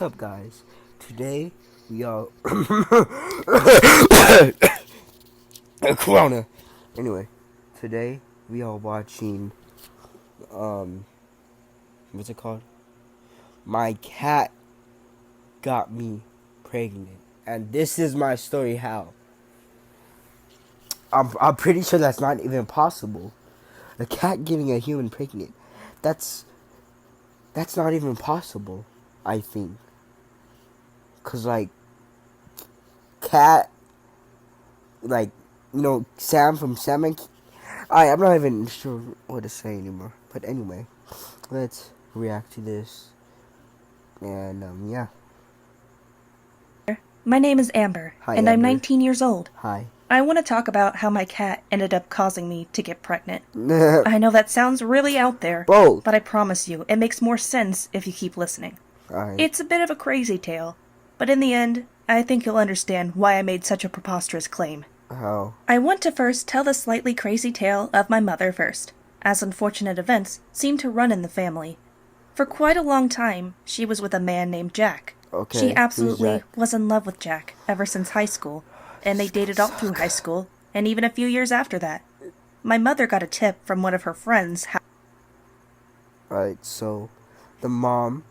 What's up, guys? Today we are Corona. Anyway, today we are watching what's it called? My cat got me pregnant, and this is my story. How? I'm pretty sure that's not even possible. A cat getting a human pregnant. That's not even possible. I think. Cause cat, Sam from Sam and I'm not even sure what to say anymore. But anyway, let's react to this. And yeah. My name is Amber, Hi, and I'm Amber. 19 years old. Hi. I want to talk about how my cat ended up causing me to get pregnant. I know that sounds really out there, Both. but I promise you, it makes more sense if you keep listening. Alright. It's a bit of a crazy tale, but in the end, I think you'll understand why I made such a preposterous claim. How? I want to first tell the slightly crazy tale of my mother first, as unfortunate events seem to run in the family. For quite a long time, she was with a man named Jack. Okay. She who's absolutely Jack? was in love with Jack ever since high school, and they dated all through high school, and even a few years after that. My mother got a tip from one of her friends. Alright, so the mom.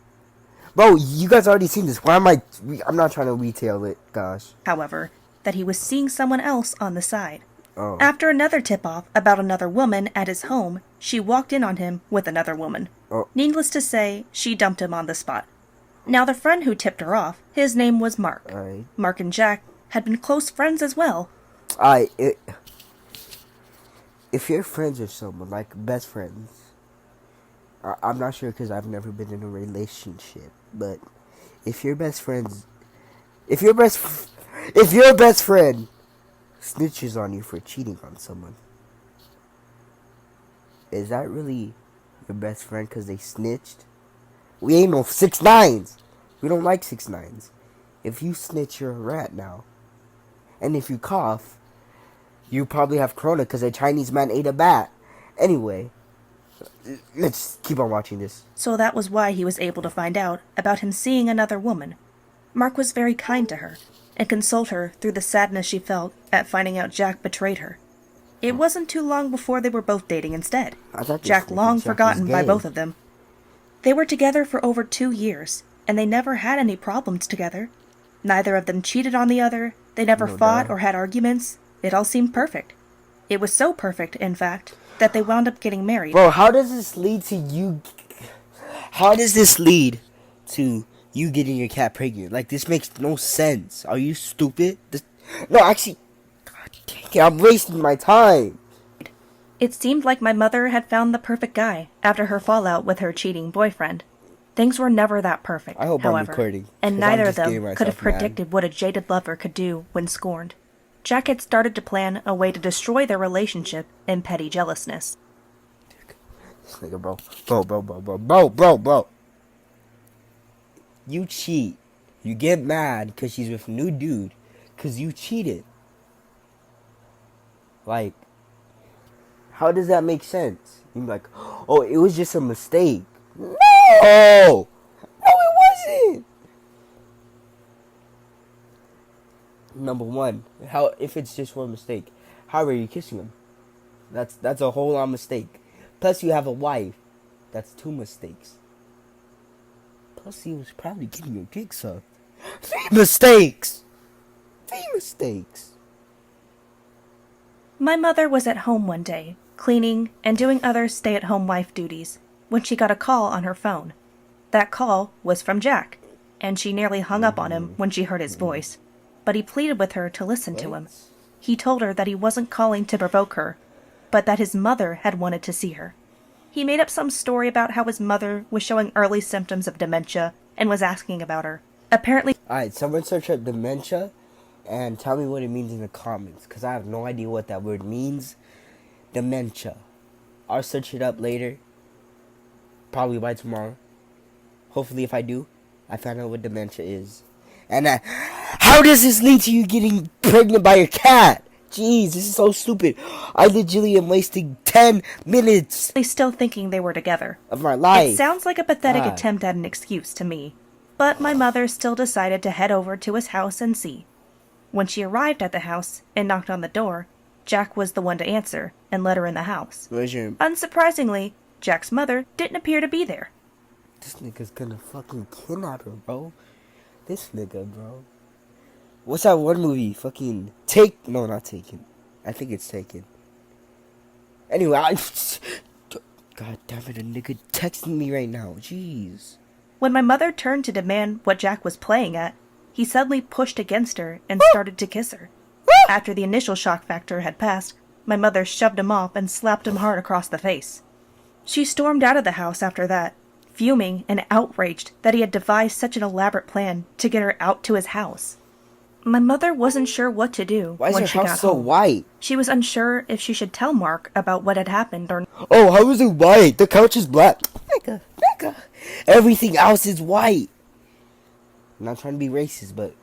Bro, you guys already seen this. Why am I'm not trying to retail it, gosh. However, that he was seeing someone else on the side. Oh. After another tip-off about another woman at his home, she walked in on him with another woman. Oh. Needless to say, she dumped him on the spot. Now the friend who tipped her off, his name was Mark. Alright. Mark and Jack had been close friends as well. If you're friends with someone, like best friends, I'm not sure because I've never been in a relationship, but if your best friend snitches on you for cheating on someone, is that really your best friend because they snitched? We ain't no 6ix9ine. We don't like 6ix9ine. If you snitch, you're a rat now. And if you cough, you probably have corona because a Chinese man ate a bat. Anyway, let's keep on watching this. So that was why he was able to find out about him seeing another woman. Mark was very kind to her, and consoled her through the sadness she felt at finding out Jack betrayed her. It wasn't too long before they were both dating instead. Jack long forgotten by both of them. They were together for over 2 years, and they never had any problems together. Neither of them cheated on the other, they never fought or had arguments. It all seemed perfect. It was so perfect, in fact, that they wound up getting married. Bro, how does this lead to you? How does this lead to you getting your cat pregnant? Like, this makes no sense. Are you stupid? No, actually, God dang it, I'm wasting my time. It seemed like my mother had found the perfect guy after her fallout with her cheating boyfriend. Things were never that perfect, I hope I'm however, recording, and 'cause neither I'm of just getting them could have myself mad. predicted what a jaded lover could do when scorned. Jack had started to plan a way to destroy their relationship in petty jealousness. This nigga, bro. You cheat. You get mad because she's with a new dude because you cheated. Like, how does that make sense? You're like, oh, it was just a mistake. No! No, it wasn't! Number one, how if it's just one mistake, how are you kissing him? That's a whole lot of mistake. Plus you have a wife. That's 2 mistakes. Plus he was probably getting your dick sucked. 3 mistakes! 3 mistakes. My mother was at home one day, cleaning and doing other stay-at-home wife duties, when she got a call on her phone. That call was from Jack, and she nearly hung up on him when she heard his voice. But he pleaded with her to listen to him. He told her that he wasn't calling to provoke her, but that his mother had wanted to see her. He made up some story about how his mother was showing early symptoms of dementia and was asking about her. Apparently, Alright, someone search up dementia and tell me what it means in the comments, because I have no idea what that word means. Dementia. I'll search it up later. Probably by tomorrow. Hopefully if I do, I find out what dementia is. And how does this lead to you getting pregnant by your cat? Jeez, this is so stupid. I legitimately am wasting 10 minutes still thinking they were together. of my life. It sounds like a pathetic God. attempt at an excuse to me. but my mother still decided to head over to his house and see. When she arrived at the house and knocked on the door, Jack was the one to answer and let her in the house. Where's your... Unsurprisingly, Jack's mother didn't appear to be there. This nigga's gonna fucking kidnap her, bro. This nigga, bro. What's that one movie? Fucking No, not Taken. I think it's Taken. Anyway, God damn it, a nigga texting me right now. Jeez. When my mother turned to demand what Jack was playing at, he suddenly pushed against her and started to kiss her. After the initial shock factor had passed, my mother shoved him off and slapped him hard across the face. She stormed out of the house after that, fuming and outraged that he had devised such an elaborate plan to get her out to his house. My mother wasn't sure what to do Why is when your she got house so home. white? She was unsure if she should tell Mark about what had happened or not. Oh, how is it white? The couch is black. Nigga. Everything else is white. I'm not trying to be racist, but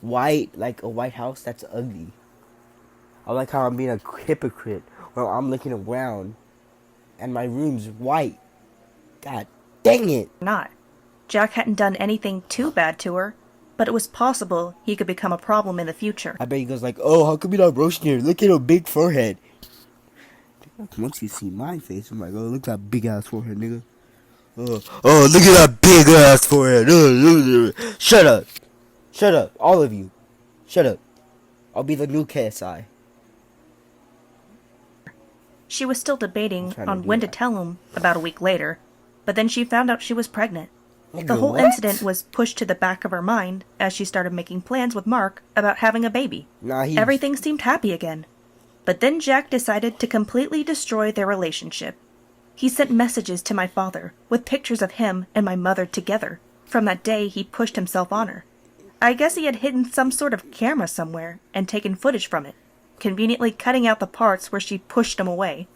white, like a white house, that's ugly. I like how I'm being a hypocrite while I'm looking around and my room's white. God dang it. Jack hadn't done anything too bad to her, but it was possible he could become a problem in the future. I bet he goes like, oh, how come you're not roasting her? Look at her big forehead. Once you see my face, I'm like, oh, look at that big ass forehead, nigga. Oh, look at that big ass forehead. Shut up. Shut up. All of you. Shut up. I'll be the new KSI. She was still debating on when to tell him about a week later, but then she found out she was pregnant. The whole incident was pushed to the back of her mind as she started making plans with Mark about having a baby. Everything seemed happy again. But then Jack decided to completely destroy their relationship. He sent messages to my father with pictures of him and my mother together from that day he pushed himself on her. I guess he had hidden some sort of camera somewhere and taken footage from it, conveniently cutting out the parts where she pushed him away.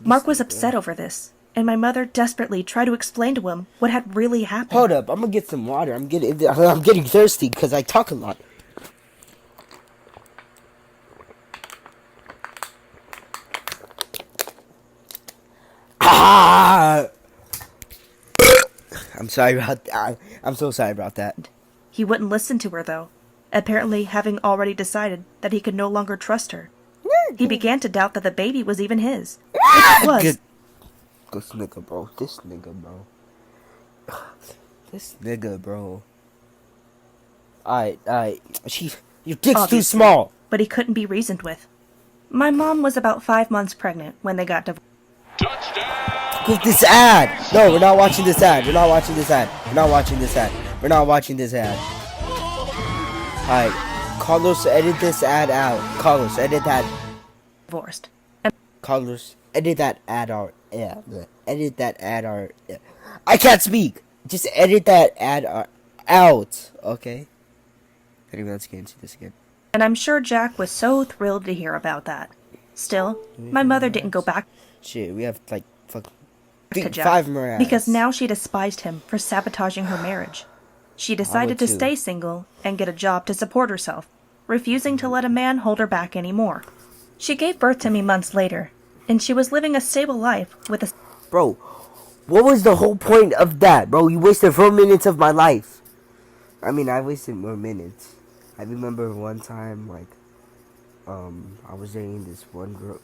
Mark was upset over this, and my mother desperately tried to explain to him what had really happened. Hold up, I'm gonna get some water. I'm getting thirsty because I talk a lot. Ah! I'm sorry about that. I'm so sorry about that. He wouldn't listen to her, though, apparently having already decided that he could no longer trust her. He began to doubt that the baby was even his. It was. This nigga, bro. This nigga, bro. Alright. Your dick's Obviously, too small. But he couldn't be reasoned with. My mom was about 5 months pregnant when they got divorced. With this ad. No, we're not watching this ad. Alright. Carlos, edit this ad out. Carlos, edit that. Divorced. Carlos, edit that ad out. Yeah. Edit that ad out. Yeah. I can't speak. Just edit that ad out. Okay? Anyway, let's get into this again. And I'm sure Jack was so thrilled to hear about that. Still, my mother didn't go back Shit, we have like fucking to Jack 5 more ads. because now she despised him for sabotaging her marriage. She decided to stay single and get a job to support herself, refusing to let a man hold her back anymore. She gave birth to me months later, and she was living a stable life with a... Bro, what was the whole point of that, bro? You wasted 4 minutes of my life. I mean, I wasted more minutes. I remember one time, like, I was dating this one girl.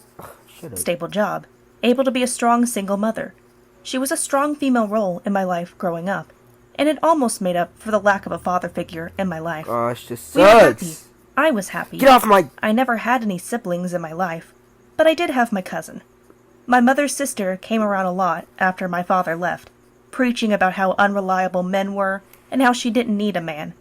Shut up. stable job, able to be a strong single mother. She was a strong female role in my life growing up, and it almost made up for the lack of a father figure in my life. Oh, it just We were happy. sucks. I was happy. Get off my... I never had any siblings in my life, but I did have my cousin. My mother's sister came around a lot after my father left, preaching about how unreliable men were and how she didn't need a man.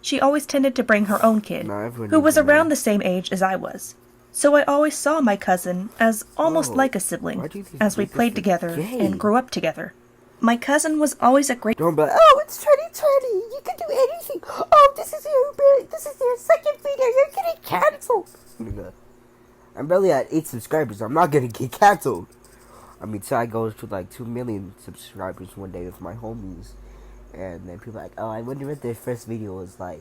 She always tended to bring her own kid, who was around the same age as I was. So I always saw my cousin as almost like a sibling, as we played together and grew up together. My cousin was always a great... Don't be like, oh, it's 2020. You can do anything. Oh, this is your second video. You're getting canceled. I'm barely at 8 subscribers. I'm not gonna get canceled. I mean, so I go to like 2 million subscribers one day with my homies. And then people are like, oh, I wonder what their first video was like.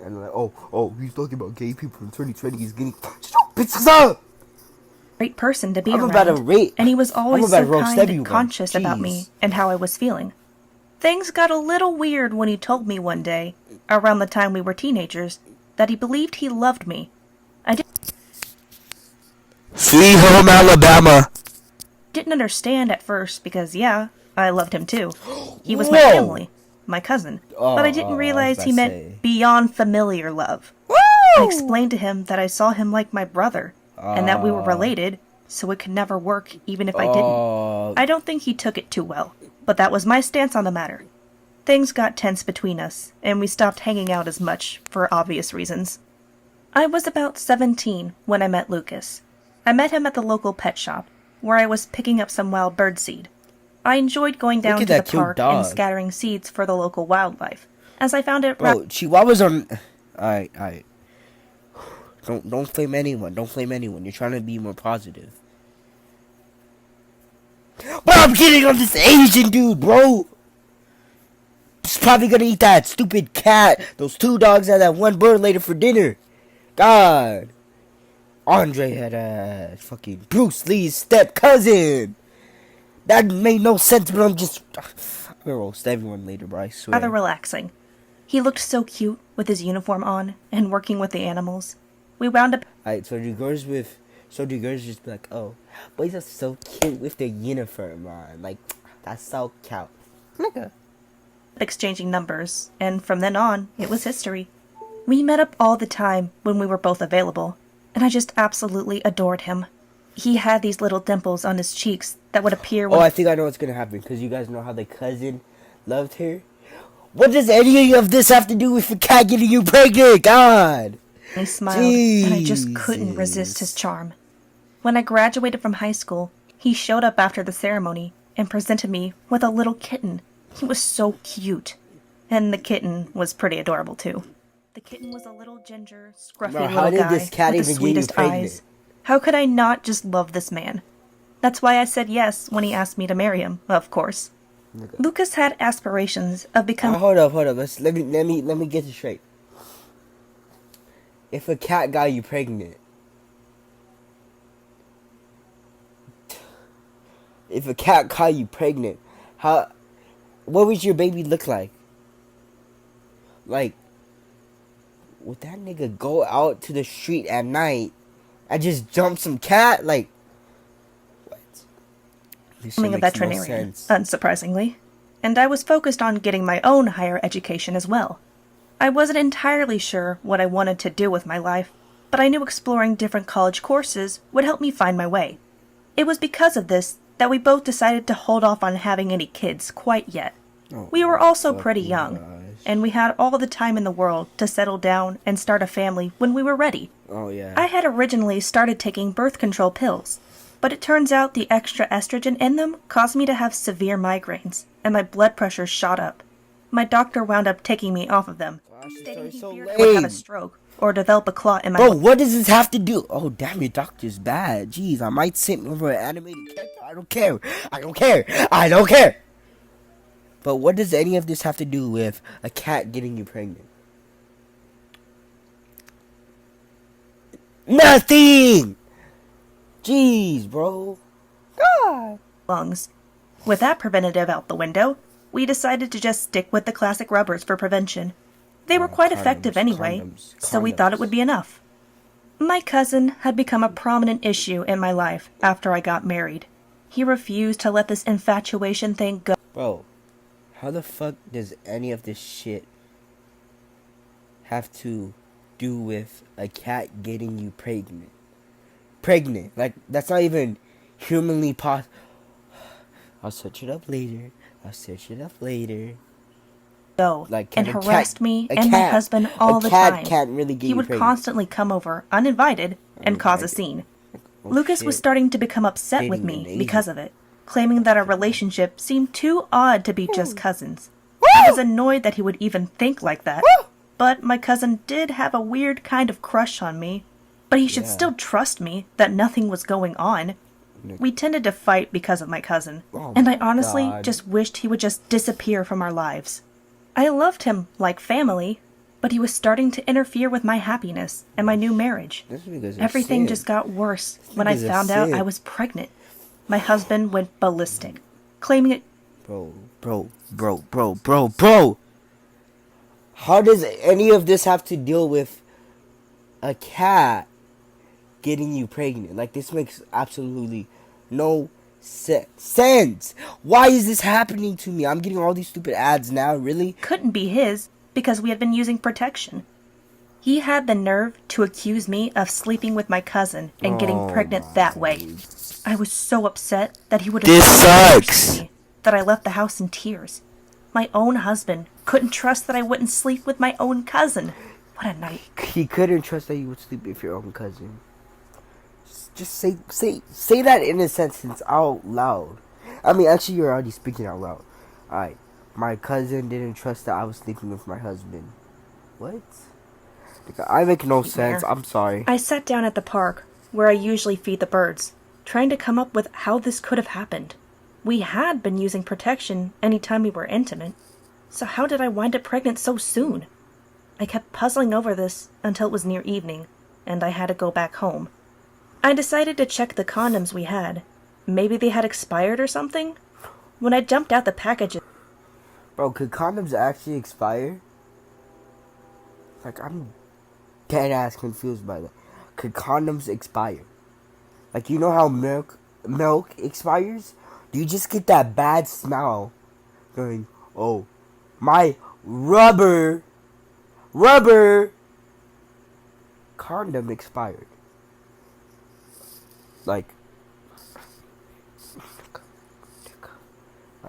And they're like, oh, he's talking about gay people in 2020. He's getting... Shut your bitches up! Great person to be I'm around, about to rate. and he was always I'm about so to roast kind and everyone. conscious about me Jeez. and how I was feeling. Things got a little weird when he told me one day, around the time we were teenagers, that he believed he loved me. I Sweet home Alabama. didn't understand at first because, yeah, I loved him too. He was my Whoa. family, my cousin. But I didn't realize he meant beyond familiar love. I explained to him that I saw him like my brother, and that we were related, so it could never work even if I didn't. I don't think he took it too well, but that was my stance on the matter. Things got tense between us, and we stopped hanging out as much, for obvious reasons. I was about 17 when I met Lucas. I met him at the local pet shop, where I was picking up some wild bird seed. I enjoyed going down to the park and scattering seeds for the local wildlife, as I found it... Bro, Chihuahuas are... Alright. Don't flame anyone. Don't flame anyone. You're trying to be more positive. But I'm getting on this Asian dude, bro. He's probably gonna eat that stupid cat, those 2 dogs, and that 1 bird later for dinner. God. Andre had fucking Bruce Lee's step cousin. That made no sense, but I'm just... I'm gonna roast everyone later, bro, I swear. Rather relaxing. He looked so cute with his uniform on and working with the animals. We wound up... Alright, so do girls just be like, oh, boys are so cute with their uniform on. Like, that's so cute. Nigga. exchanging numbers, and from then on, it was history. We met up all the time when we were both available, and I just absolutely adored him. He had these little dimples on his cheeks that would appear when... Oh, I think I know what's gonna happen, because you guys know how the cousin loved her. What does any of this have to do with the cat getting you pregnant? God! He smiled, and I just couldn't resist his charm. When I graduated from high school, he showed up after the ceremony and presented me with a little kitten. He was so cute. And the kitten was pretty adorable, too. The kitten was a little ginger, scruffy Bro, little guy this cat with the even get you sweetest pregnant? eyes. How could I not just love this man? That's why I said yes when he asked me to marry him, of course. Okay. Lucas had aspirations of becoming... Hold up. Let me get this straight. If a cat got you pregnant, what would your baby look like? Like, would that nigga go out to the street at night and just jump some cat? Like, what? Becoming a veterinarian, unsurprisingly. And I was focused on getting my own higher education as well. I wasn't entirely sure what I wanted to do with my life, but I knew exploring different college courses would help me find my way. It was because of this that we both decided to hold off on having any kids quite yet. We were also pretty young, and we had all the time in the world to settle down and start a family when we were ready. Oh, yeah. I had originally started taking birth control pills, but it turns out the extra estrogen in them caused me to have severe migraines, and my blood pressure shot up. My doctor wound up taking me off of them, stating he feared I would have a stroke or develop a clot in my... Bro, what does this have to do? Oh, damn, your doctor's bad. Jeez, I might send me over an animated character. I don't care. But what does any of this have to do with a cat getting you pregnant? Nothing! Jeez, bro. God. Lungs. With that preventative out the window, we decided to just stick with the classic rubbers for prevention. They were quite effective anyway, so we thought it would be enough. My cousin had become a prominent issue in my life after I got married. He refused to let this infatuation thing go. Bro, how the fuck does any of this shit have to do with a cat getting you pregnant? Like, that's not even humanly possible. I'll search it up later. Like, and harassed me and my husband all the time. Can't really get he would constantly come over uninvited and cause a scene. Lucas was starting to become upset with me because of it, claiming that our relationship seemed too odd to be just cousins. I was annoyed that he would even think like that, but my cousin did have a weird kind of crush on me. But he should still trust me that nothing was going on. We tended to fight because of my cousin, and I honestly just wished he would just disappear from our lives. I loved him like family, but he was starting to interfere with my happiness and my new marriage. Everything just got worse when I found out I was pregnant. My husband went ballistic, claiming it... Bro, Bro. How does any of this have to deal with a cat getting you pregnant? Like, this makes absolutely no sense. Why is this happening to me? I'm getting all these stupid ads now, really? Couldn't be his, because we had been using protection. He had the nerve to accuse me of sleeping with my cousin and getting pregnant that way. I was so upset that he would have This sucks. me that I left the house in tears. My own husband couldn't trust that I wouldn't sleep with my own cousin. What a night. He couldn't trust that you would sleep with your own cousin. Just say that in a sentence out loud. I mean, actually, you're already speaking out loud. Alright. My cousin didn't trust that I was sleeping with my husband. What? I make no sense. I'm sorry. I sat down at the park, where I usually feed the birds, trying to come up with how this could have happened. We had been using protection any time we were intimate, so how did I wind up pregnant so soon? I kept puzzling over this until it was near evening, and I had to go back home. I decided to check the condoms we had. Maybe they had expired or something? When I jumped out the packages... Bro, could condoms actually expire? Like, I'm dead ass confused by that. Could condoms expire? Like, you know how milk expires? Do you just get that bad smell going, oh, my rubber condom expired? Like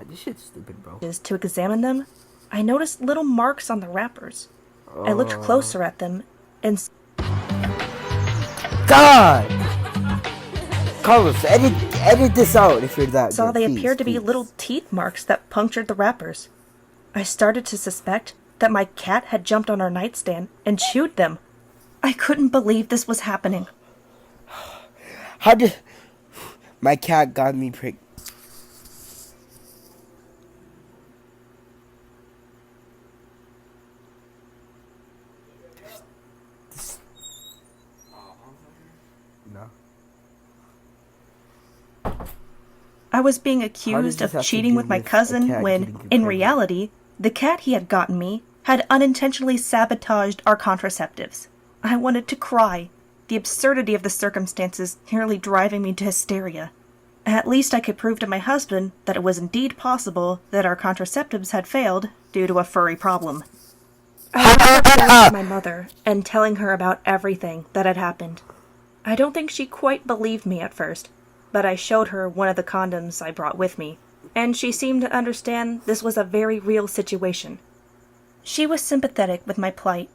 this shit's stupid, bro. To examine them, I noticed little marks on the wrappers. I looked closer at them and... God! Carlos, edit this out if you're that saw good. they Please, appeared to be please. little teeth marks that punctured the wrappers. I started to suspect that my cat had jumped on our nightstand and chewed them. I couldn't believe this was happening. How did... My cat got me pregnant. No. I was being How does accused this of have to cheating do with my with a cousin cat when, getting you in pregnant? reality, the cat he had gotten me had unintentionally sabotaged our contraceptives. I wanted to cry, the absurdity of the circumstances nearly driving me to hysteria. At least I could prove to my husband that it was indeed possible that our contraceptives had failed due to a furry problem. I went upstairs to my mother and telling her about everything that had happened. I don't think she quite believed me at first, but I showed her one of the condoms I brought with me, and she seemed to understand this was a very real situation. She was sympathetic with my plight,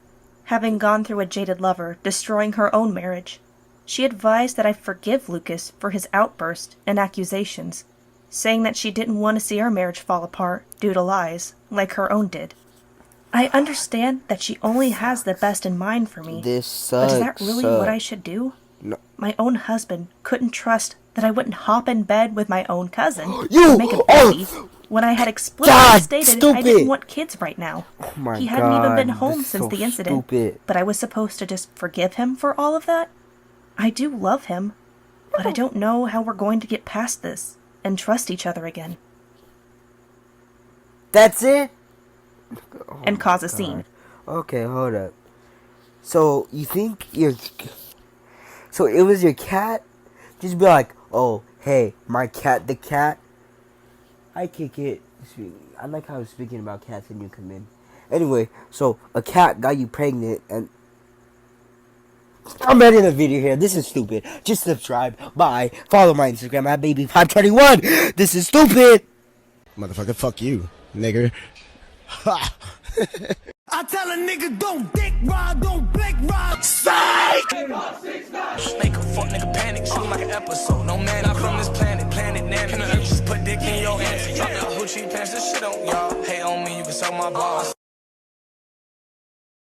having gone through a jaded lover destroying her own marriage. She advised that I forgive Lucas for his outburst and accusations, saying that she didn't want to see our marriage fall apart due to lies, like her own did. I understand that she only has the best in mind for me, This sucks. but is that really what I should do? No. My own husband couldn't trust that I wouldn't hop in bed with my own cousin You- to make a baby when I had explicitly God, stated I stupid. didn't want kids right now. Oh my He hadn't even been God, home this is since so the incident, stupid. but I was supposed to just forgive him for all of that? I do love him, but I don't know how we're going to get past this and trust each other again That's it? and cause a scene. Okay, hold up. So, you think so it was your cat? Just be like, oh, hey, my cat, the cat. I kick it. I like how I was speaking about cats and you come in. Anyway, so a cat got you pregnant and... I'm ending the video here. This is stupid. Just subscribe. Bye. Follow my Instagram at baby521. This is stupid. Motherfucker, fuck you, nigger. Ha! I tell a nigga don't dick ride, don't blick ride. Psych! Make a fuck nigga panic, shoot like an episode. No man, I'm from this planet, planet Namek. Can I just put dick in your ass? Drop your hoochie pants, this shit on y'all. Hate on me, you can suck my balls.